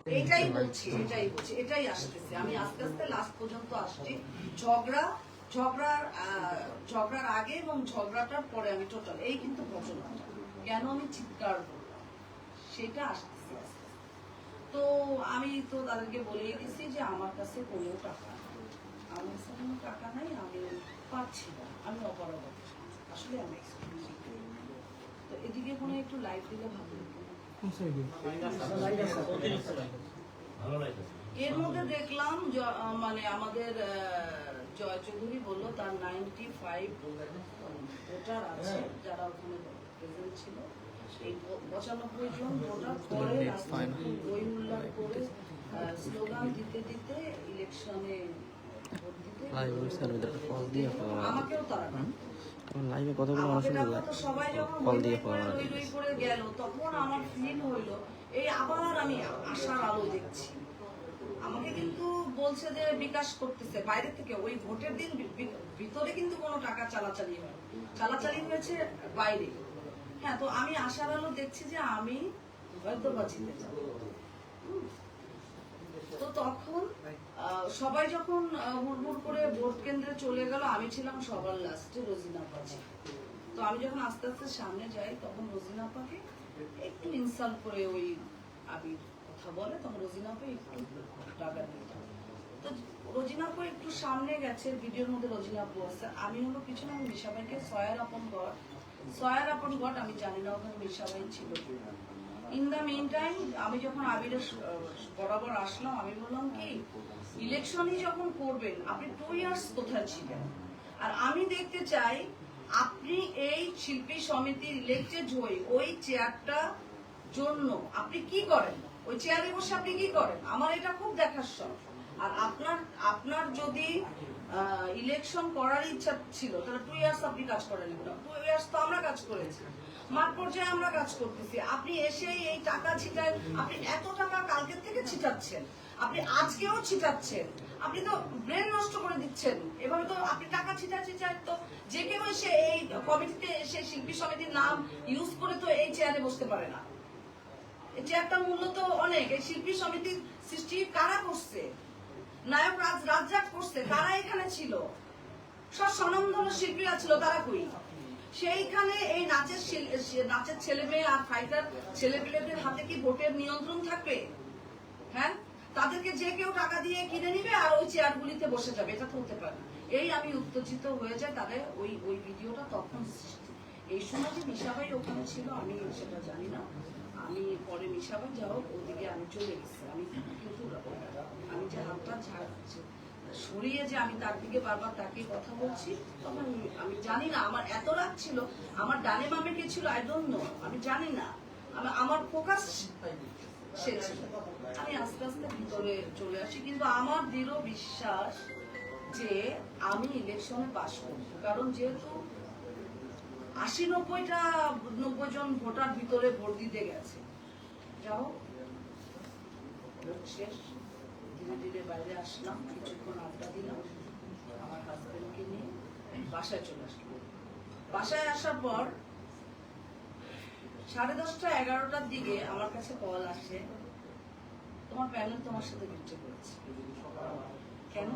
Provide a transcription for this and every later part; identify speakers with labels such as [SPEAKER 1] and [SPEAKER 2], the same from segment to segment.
[SPEAKER 1] এটাই বলছি এটাই আসতেছে। আমি আস্তে আস্তে লাস্ট পর্যন্ত আসছি। ঝগড়ার আগে এবং ঝগড়াটার পরে আমি টোটাল এই কিন্তু ঘটনাটা কেন আমি চিৎকার করলাম সেটা আসতেছে আস্তে আস্তে। তো আমি তো তাদেরকে বলেই দিছি যে আমার কাছে কোনো টাকা নেই, আমার কাছে কোনো টাকা নাই, আমি পাচ্ছি না, আমি অপারগ আসলে আমি তো এদিকে কোনো একটু লাইভ দিলে ভালো হতো। এর মধ্যে দেখলাম মানে আমাদের জয় চৌধুরী বললো তার 95 ভোটার আছে যারা ওখানে প্রেজেন্ট ছিল। এই 95 জন ভোটার পরে বই উল্লাস করে স্লোগান দিতে দিতে ইলেকশনে ভোট দিতে আমাকেও তারা
[SPEAKER 2] লাইভে কতগুলো মানুষ
[SPEAKER 1] সবাই যখন কল দিয়ে করে গেল তখন আমার ফিল হইলো এই আবার আমি আশার আলো দেখছি। আমাকে কিন্তু বলছে যে বিকাশ করতেছে বাইরে থেকে, ওই ভোটের দিন ভিতরে কিন্তু কোনো টাকা চালাচালি হয়েছে বাইরে। হ্যাঁ, তো আমি আশার আলো দেখছি যে আমি হয়তো বা জিতে যাব। তো তখন সবাই যখন হুড়হুড় করে ভোট কেন্দ্রে চলে গেল, আমি ছিলাম সবার লাস্টে, রোজিনা আপা ছিল। তো আমি যখন আস্তে আস্তে সামনে যাই তখন রোজিনা আপাকে একটু ইনসাল্ট করে ওই আবির কথা বলে, তখন রোজিনা আপা একটু টাকা দিয়ে দেয়। তো রোজিনা আপা একটু সামনে গেছে, ভিডিওর মধ্যে রোজিনা আপু আছে, আমি হলো পিছনে। আমি মিশাবাইকে সয়ার আপন গড আমি জানি না ওখানে মিশাবাই ছিল। ইন দ্য মেইন টাইম আমি যখন আবিরের বরাবর আসলাম, আমি বললাম কি ইলেকশনই যখন করবেন আপনি 2 ইয়ার্স কোথায় ছিলেন? আর আমি দেখতে চাই আপনি এই শিল্পী সমিতির ইলেক্টেড হয়ে ওই চেয়ারটা জন্য আপনি কি করেন, ওই চেয়ারে বসে আপনি কি করেন, আমার এটা খুব দেখার শখ। আর আপনার যদি ইলেকশন করার ইচ্ছা ছিল তাহলে 2 ইয়ার্স আপনি কাজ করেন না। 2 ইয়ার্স তো আমরা কাজ করেছি, মাঠ পর্যায়ে আমরা কাজ করতেছি। আপনি এসে এই টাকা ছিটায়, আপনি এত টাকা কালকের থেকে ছিটাচ্ছেন, আপনি আজকেও ছিটাচ্ছেন, আপনি তো ব্রেন নষ্ট করে দিচ্ছেন। এভাবে তো আপনি টাকা ছিটাচ্ছি তো যে কেউ এসে এই কমিটিতে এসে শিল্পী সমিতির নাম ইউজ করে তো এই চেয়ারে বসতে পারে না। এই চেয়ারটার মূল্য তো অনেক। এই শিল্পী সমিতির সৃষ্টি কারা করছে? নায়ক রাজ্জাক করছে, কারা এখানে ছিল? সব স্বনামধন্য শিল্পীরা ছিল, তারা কই? সেইখানে এই নাচের ছেলে মেয়ে আর ফাইটার ছেলেপেলেদের হাতে কি ভোটের নিয়ন্ত্রণ থাকবে? হ্যাঁ, তাদেরকে যে কেউ টাকা দিয়ে কিনে নিবে আর ওই চেয়ারগুলিতে বসে যাবে, এটা তো হতে পারে। এই আমি উত্তেজিত হয়ে যাই। তাদের ওই ভিডিওটা তখন এই সময় যে মিশাভাই ওখানে ছিল আমি সেটা জানি না। আমি পরে মিশাভাই যাও ওদিকে আমি চলে গেছি। আমি কিন্তু আমি যে হাতটা সরিয়ে যে আমি তার দিকে বারবার তাকে কথা বলছি, তখন আমি জানি না আমার এত রাগ ছিল। আমার ডানে বামে কে ছিল আই ডোন্ট নো, আমি জানি না। আমার ফোকাস সে ছিল। আমি আস্তে আস্তে ভিতরে চলে আসি, কিন্তু আমার দৃঢ় বিশ্বাস যে আমি ইলেকশনে পাস করব। কারণ যেহেতু 80-90 জন ভোটার ভিতরে ভোট দিতে গেছে, যাও ভোট শেষ, ধীরে ধীরে বাইরে আসলাম, কিছুক্ষণ আড্ডা দিলাম, আমার হাজবেন্ডকে নিয়ে বাসায় চলে আসলাম। বাসায় আসার পর 10:30-11টার দিকে আমার কাছে কল আসে, তোমার প্যানেল তোমার সাথে বিট্রে করেছে। কেন?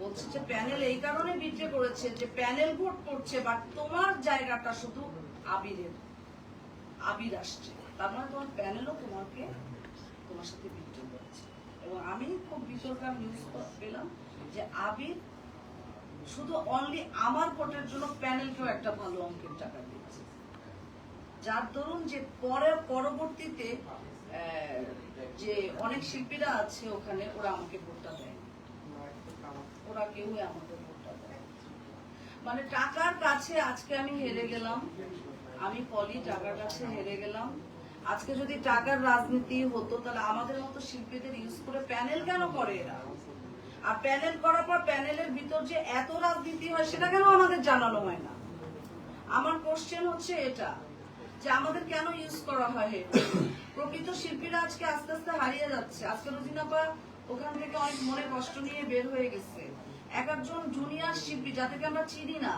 [SPEAKER 1] বলছে যে প্যানেল এই কারণে বিট্রে করেছে যে প্যানেল ভোট করছে বাট তোমার জায়গাটা শুধু আবির আসছে, তার মানে তোমার প্যানেলও তোমার সাথে বিট্রে করেছে। এবং আমি খুব বিতর্কার নিউজ পেলাম যে আবির শুধু অনলি আমার ভোটের জন্য প্যানেলকেও একটা ভালো অঙ্কের টাকা দিয়েছে, যার দরুন যে পরবর্তীতে যে অনেক শিল্পীরা আছে ওখানে ওরা আমাকে ভোটটা দেয়, ওরা কেউই আমাকে ভোটটা দেয়। মানে টাকার কাছে আজকে আমি হেরে গেলাম, আমি পলি টাকার কাছে হেরে গেলাম। আজকে যদি টাকার রাজনীতি হতো তাহলে আমাদের মতো শিল্পীদের ইউজ করে প্যানেল কেন করে এরা? আর প্যানেল করার পর প্যানেলের ভিতর যে এত রাজনীতি হয় সেটা কেন আমাদের জানানো হয় না? আমার কোশ্চেন হচ্ছে এটা যে আমাদের কেন ইউজ করা হয়? প্রকৃত শিল্পীরা আজকে আস্তে আস্তে হারিয়ে যাচ্ছে। আজকে রোজিনা আপা ওখান থেকে অনেক মনে কষ্ট নিয়ে বের হয়ে গেছে। একজন জুনিয়র শিল্পী যাদেরকে আমরা চিনি না,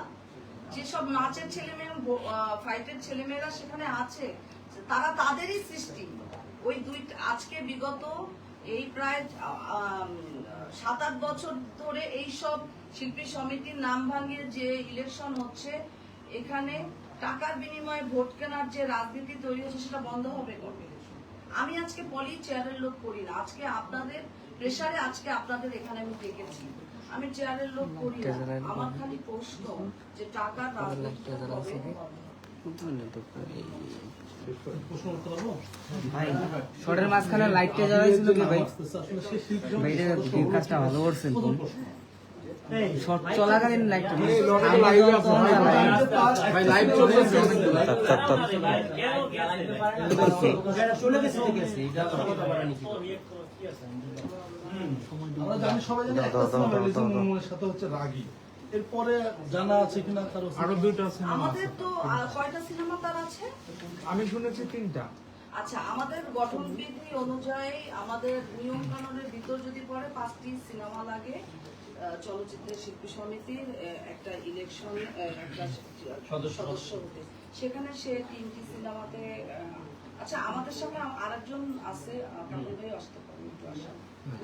[SPEAKER 1] যেসব নাচের ছেলেমেয়ে ফাইটের ছেলেমেয়েরা সেখানে আছে, তারা তাদেরই সৃষ্টি, ওই আজকে বিগত এই প্রায় 7-8 বছর ধরে এই সব শিল্পী সমিতির নাম ভাঙিয়ে যে ইলেকশন হচ্ছে, এখানে টাকার বিনিময়ে ভোট কেনার যে রাজনীতি তৈরি হচ্ছে সেটা বন্ধ হবে কবে? আমি আজকে পলি চেয়ারের লোক করি না, আজকে আপনাদের প্রেসারে আজকে আপনাদের এখানে আমি ডেকেছি। আমি চেয়ারের লোক করি না, আমার খালি প্রশ্ন যে টাকার রাজনীতি কবে হবে?
[SPEAKER 3] ভাই শর্টের মাঝখানে লাইটটা জ্বালাইছিল কি ভাই? ভাই এটা ভিউ কাজটা ভালো করছেন কোন শর্ট চলাকালীন লাইটটা
[SPEAKER 4] ভাই লাইভ চলতেছে
[SPEAKER 3] চলে গেছে ঠিক আছে এটা তো
[SPEAKER 4] আমরা জানি সবাই জানি একটা সিনেমা রিলিজ মনের সাথে হচ্ছে রাগী। এরপরে জানা আছে কিনা কারো?
[SPEAKER 5] আরো 2টা সিনেমা
[SPEAKER 1] আমাদের তো কয়টা সিনেমা তার আছে?
[SPEAKER 5] আমি শুনেছি 3টা।
[SPEAKER 1] আচ্ছা, আমাদের গঠন বিধি অনুযায়ী আমাদের নিয়ম কানুনের ভিতর যদি পড়ে 5টি সিনেমা লাগে চলচ্চিত্রের শিল্পী সমিতির একটা ইলেকশন একটা সদস্য হতে। সেখানে সে 3টি সিনেমাতে আচ্ছা আমাদের সাথে আরেকজন আছে আপনাদের ভাই আসতে পারেন, একটু আসা,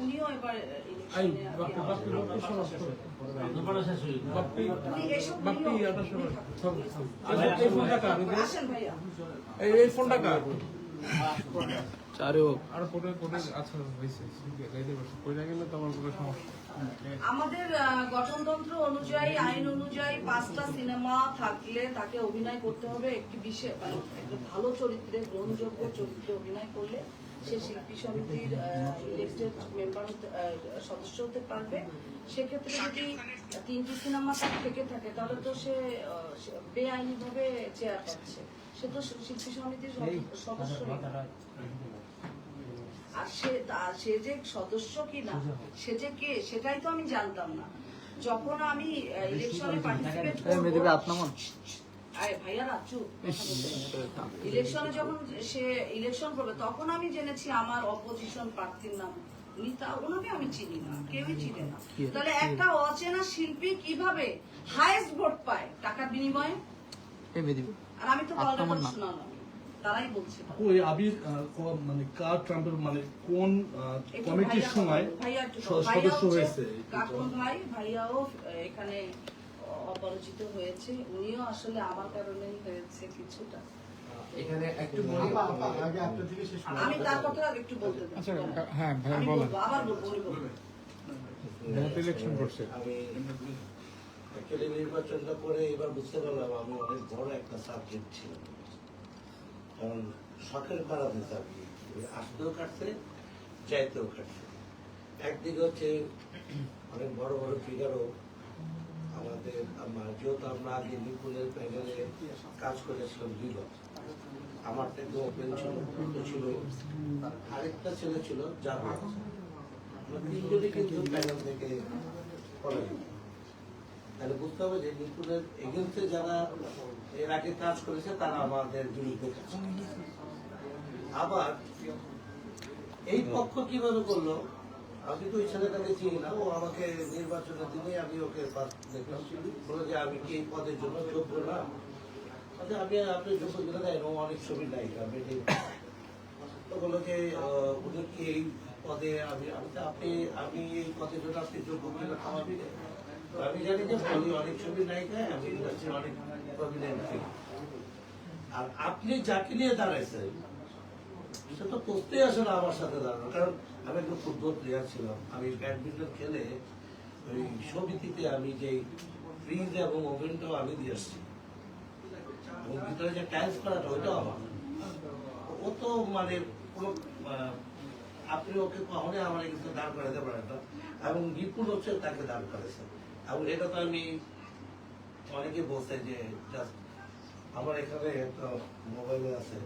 [SPEAKER 1] উনিও এবার ইলেকশনে আসেন ভাইয়া।
[SPEAKER 5] এই ফোনটা কার?
[SPEAKER 2] চারও
[SPEAKER 5] আর কোটে আচ্ছা হইছে গাইতে বসে কইরা গেলে তো আমার কোনো সমস্যা।
[SPEAKER 1] আমাদের গঠনতন্ত্র অনুযায়ী আইন অনুযায়ী 5টা সিনেমা থাকলে তাকে অভিনয় করতে হবে একটি বিশেষ একটা ভালো চরিত্রে, গ্রহণযোগ্য চরিত্রে অভিনয় করলে সে শিল্পী সমিতির ইলেক্টেড মেম্বার সদস্য হতে পারবে। সেক্ষেত্রে যদি 3টি সিনেমা থেকে থাকে তাহলে তো সে বেআইনি ভাবে চেয়ার পাচ্ছে, সে তো শিল্পী সমিতির সদস্য। আর সে যে সদস্য কিনা সে যে কে সেটাই তো আমি জানতাম না। যখন আমি ইলেকশনে পার্টিসিপেট করব, আরে ভাইয়া রাজু, ইলেকশনে যখন সে ইলেকশন করবে তখন আমি জেনেছি আমার অপোজিশন প্রার্থীর নাম ওনাকে আমি চিনি না, কেউই চিনে না। তাহলে একটা অচেনা শিল্পী কিভাবে হাইয়েস্ট ভোট পায় টাকার বিনিময়ে? আর আমি তো বলতে শোনালাম, তারাই বলছে।
[SPEAKER 4] ওই আবির মানে কার ট্রাম্পের মানে কোন কমিটির সময় সদস্য হয়েছে?
[SPEAKER 1] কাকুন ভাইয়াও এখানে অপরিচিত হয়েছে, উনিও আসলে আমার কারণেই হয়েছে কিছুটা।
[SPEAKER 6] এখানে একটু
[SPEAKER 1] আমি তার কথা একটু বলতে চাই।
[SPEAKER 5] আচ্ছা হ্যাঁ ভাই
[SPEAKER 1] আমি
[SPEAKER 5] বলেন।
[SPEAKER 1] বলবো, আবার বলবো, উনি বলবেন।
[SPEAKER 5] বহুত ইলেকশন করছে।
[SPEAKER 6] আমি অ্যাকচুয়ালি নির্বাচনটা করে এবার বুঝতে পারলাম আমি অনেক বড় একটা সাবজেক্ট ছিল, কারণ শখের বাড়াতে থাকি, আসতেও কাটছে চাইতেও কাটছে। একদিকে হচ্ছে অনেক বড় বড় ফিগারও আমাদের যেহেতু আমরা আগে নিপুণের প্যানেলে কাজ করেছিলাম 2 বছর, আমার থেকে ওপেন ছিল, ছিল আরেকটা ছেলে ছিল যার আমরা 3জনই কিন্তু প্যানেল থেকে পড়ে। তাহলে বুঝতে হবে যে নিপুণের এগেন্সে যারা এর আগে কাজ করেছে তারা আমাদের বিরুদ্ধে কাজ করেছে। আবার এই পক্ষ কিভাবে করলো, আমি তো ওই ছেলেটাকে চিনি না, ও আমাকে নির্বাচনের দিনে আমি ওকে দেখলাম, বলে যে আমি কি এই পদের জন্য যোগ্য না? আমি আপনি যোগ্য কিনা দেয়, ও অনেক ছবি নায়িকা তো বললো যে উনি কি এই পদে আপনি এই পদের জন্য আপনি যোগ্য কিনা খাওয়াবি? আমি জানি যে আমি অনেক ছবি নায়িকা, আমি অনেক প্রমিনেন্ট। আর আপনি যাকে নিয়ে দাঁড়াইছেন সে তো করতেই আসে না আমার সাথে দাঁড়ানো, কারণ আমি একটু ফুটবল প্লেয়ার ছিলাম, আমি ব্যাডমিন্টন খেলে ওই সমিতিতে আমি যে ফ্রিজ এবং ওভেনটাও আমি দিয়ে আসছি, এবং ভিতরে যে টাইলস করাটা ওইটাও আমার। ও তো মানে কোনো আপনি ওকে কখনোই আমার কিন্তু দাঁড় করাতে পারেন না, এবং বিপুল হচ্ছে তাকে দাঁড় করেছে। এবং এটা তো আমি অনেকে বলছে যে জাস্ট আমার এখানে একটা মোবাইলে আছে,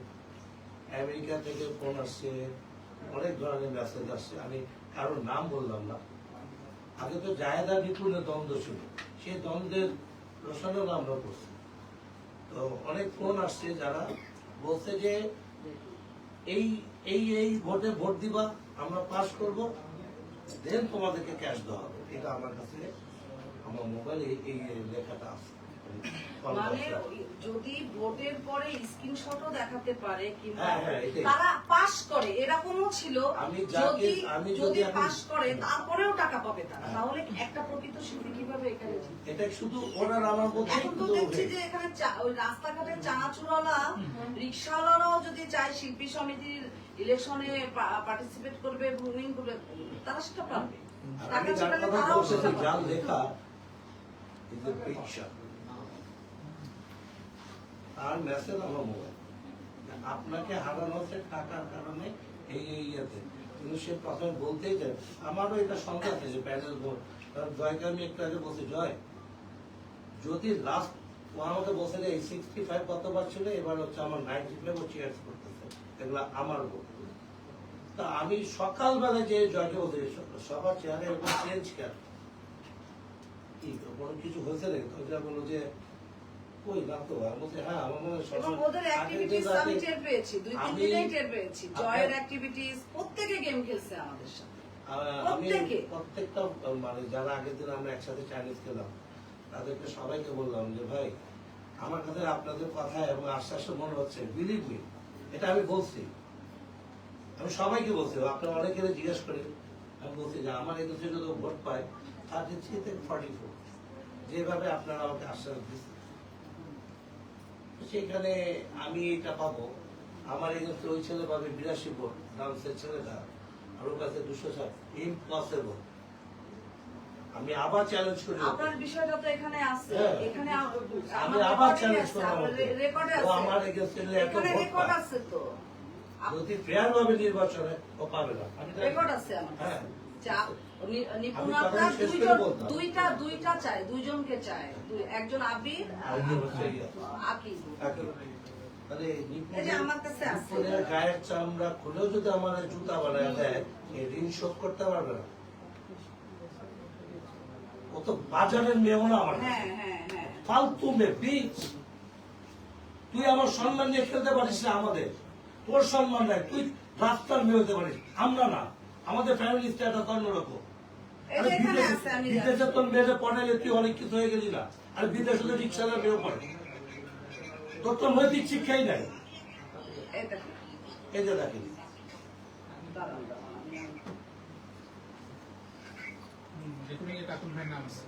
[SPEAKER 6] আমেরিকা থেকে ফোন আসছে, অনেক ধরনের মেসেজ আসছে, আমি কারোর নাম বললাম না। আগে তো জায়েদা বিপুলের দ্বন্দ্ব ছিল, সেই দ্বন্দ্বের প্রশ্নও আমরা করছি। তো অনেক ফোন আসছে যারা বলছে যে এই এই এই ভোটে ভোট দিবা, আমরা পাস করব, দেন তোমাদেরকে ক্যাশ দেওয়া হবে। এটা আমার কাছে আমার মোবাইলে এই লেখাটা আছে।
[SPEAKER 1] মানে যদি ভোটের পরে স্ক্রিনশটও দেখাতে পারে কিংবা
[SPEAKER 6] হ্যাঁ, এটাই।
[SPEAKER 1] তারা পাস করে এরকমও ছিল,
[SPEAKER 6] আমি যাকে- আমি
[SPEAKER 1] যদি
[SPEAKER 6] এখন-
[SPEAKER 1] পাস করে তারপরেও টাকা পাবে তারা, তাহলে একটা প্রকৃত শিল্পী কিভাবে এখানে জিতবে?
[SPEAKER 6] এটা শুধু ওনার আমার মধ্যে
[SPEAKER 1] এখন তো দেখছি যে এখানে ওই রাস্তাঘাটের চানাচুরওয়ালা রিক্সাওয়ালারাও যদি চায় শিল্পী সমিতির ইলেকশনে পার্টিসিপেট করবে, ভ্রমণ করবে, তারা সেটা পারবে। টাকা
[SPEAKER 6] আমি যার
[SPEAKER 1] চাইলে
[SPEAKER 6] কথা
[SPEAKER 1] তারাও
[SPEAKER 6] বলছি
[SPEAKER 1] সেটা
[SPEAKER 6] যার
[SPEAKER 1] পারবে।
[SPEAKER 6] লেখা is a picture। তার মেসেজ আমার মোবাইল, আপনাকে হারানো হচ্ছে টাকার কারণে এই ইয়েতে, কিন্তু সে প্রথমে বলতেই চায়। আমারও এটা সন্দেহ আছে যে প্যানেল ভোট, কারণ জয়কে আমি একটু আগে বলছি, জয় যদি লাস্ট ও আমাকে বলছে যে এই 65 কতবার ছিল, এবার হচ্ছে আমার 95 ও চেয়ার্স করতেছে, এগুলো আমার ভোট। তা আমি সকালবেলা যে জয়কে বলতে সবার চেয়ারে এরকম চেঞ্জ কেন, কি কোনো কিছু হয়েছে নাকি? তো যা বললো যে কই না তো, আমি বলছি হ্যাঁ আমার মনে হয়
[SPEAKER 1] এবং ওদের অ্যাক্টিভিটিস আমি টের পেয়েছি, 2-3 দিনেই টের পেয়েছি। জয়ের অ্যাক্টিভিটিস প্রত্যেকে গেম খেলছে আমাদের সাথে।
[SPEAKER 6] আমি
[SPEAKER 1] প্রত্যেকে।
[SPEAKER 6] প্রত্যেকটা মানে যারা আগের দিন আমরা একসাথে চাইনিজ খেলাম তাদেরকে সবাইকে বললাম যে ভাই আমার কাছে আপনাদের কথা এবং আশ্বাসে মনে হচ্ছে, বিলিভ মি, এটা আমি বলছি, আমি সবাইকে বলছি, আপনারা অনেকের জিজ্ঞেস করি, আমি বলছি যে আমার এই দেশে যদি ভোট পায় 33 থেকে 44, যেভাবে আপনারা আমাকে আশ্বাস দিচ্ছেন সেখানে আমি এটা পাবো। আমার এগেন্সে ওই ছেলে পাবে 82 ভোট, ডান্সের ছেলেটা, আর ওর কাছে 207, ইম্পসিবল। আমি আবার চ্যালেঞ্জ করি ওকে।
[SPEAKER 1] আপনার বিষয়টা তো এখানে আছে,
[SPEAKER 6] হ্যাঁ।
[SPEAKER 1] এখানে
[SPEAKER 6] আমি আবার চ্যালেঞ্জ করলাম ওকে।
[SPEAKER 1] রেকর্ডে
[SPEAKER 6] ও
[SPEAKER 1] আছে,
[SPEAKER 6] আমার এগেন্সে এত
[SPEAKER 1] এখানে
[SPEAKER 6] ভোট
[SPEAKER 1] রেকর্ড
[SPEAKER 6] পায়,
[SPEAKER 1] আছে তো,
[SPEAKER 6] যদি ফেয়ার ভাবে নির্বাচনে ও পাবে না। আমি জানি।
[SPEAKER 1] রেকর্ড আছে আমার কাছে।
[SPEAKER 6] হ্যাঁ।
[SPEAKER 1] নিপুণ
[SPEAKER 6] আমি
[SPEAKER 1] আপনার
[SPEAKER 6] কথা শেষ করে বলতাম।
[SPEAKER 1] দুইটা চায়, দুইজনকে চায়, একজন আবির আর
[SPEAKER 6] আরেকজন হচ্ছে ইয়ে।
[SPEAKER 1] আকিব।
[SPEAKER 6] তাহলে
[SPEAKER 1] এই যে আমার কাছে আছে।
[SPEAKER 6] নিপুণের গায়ের চামড়া খুলেও যদি আমার জুতা বানায় দেয়, এই ঋণ শোধ করতে পারবে না। ও তো বাজারের মেয়েও না আমার কাছে।
[SPEAKER 1] হ্যাঁ হ্যাঁ হ্যাঁ,
[SPEAKER 6] ফালতু মেয়ে, বিচ। তুই আমার সম্মান নিয়ে খেলতে পারিস না, আমাদের তোর সম্মান নাই, তুই রাস্তার মেয়ে হতে পারিস, আমরা না। আমাদের ফ্যামিলি স্ট্যাটাস অন্যরকম।
[SPEAKER 1] এই যে এখানে আছে, আমি জানি।
[SPEAKER 6] বিদেশে তোর মেয়েদের পড়াইলে তুই অনেক কিছু হয়ে গেলি না, আর বিদেশে তো রিক্সাদার মেয়েও পড়ে, তোর তো নৈতিক শিক্ষাই নাই।
[SPEAKER 1] এই দেখেন,
[SPEAKER 6] এই যে দেখেন,
[SPEAKER 1] দাঁড়ান, দাঁড়ান, আমি
[SPEAKER 5] রেকর্ডিং এ কাকুন ভাই নাম আছে।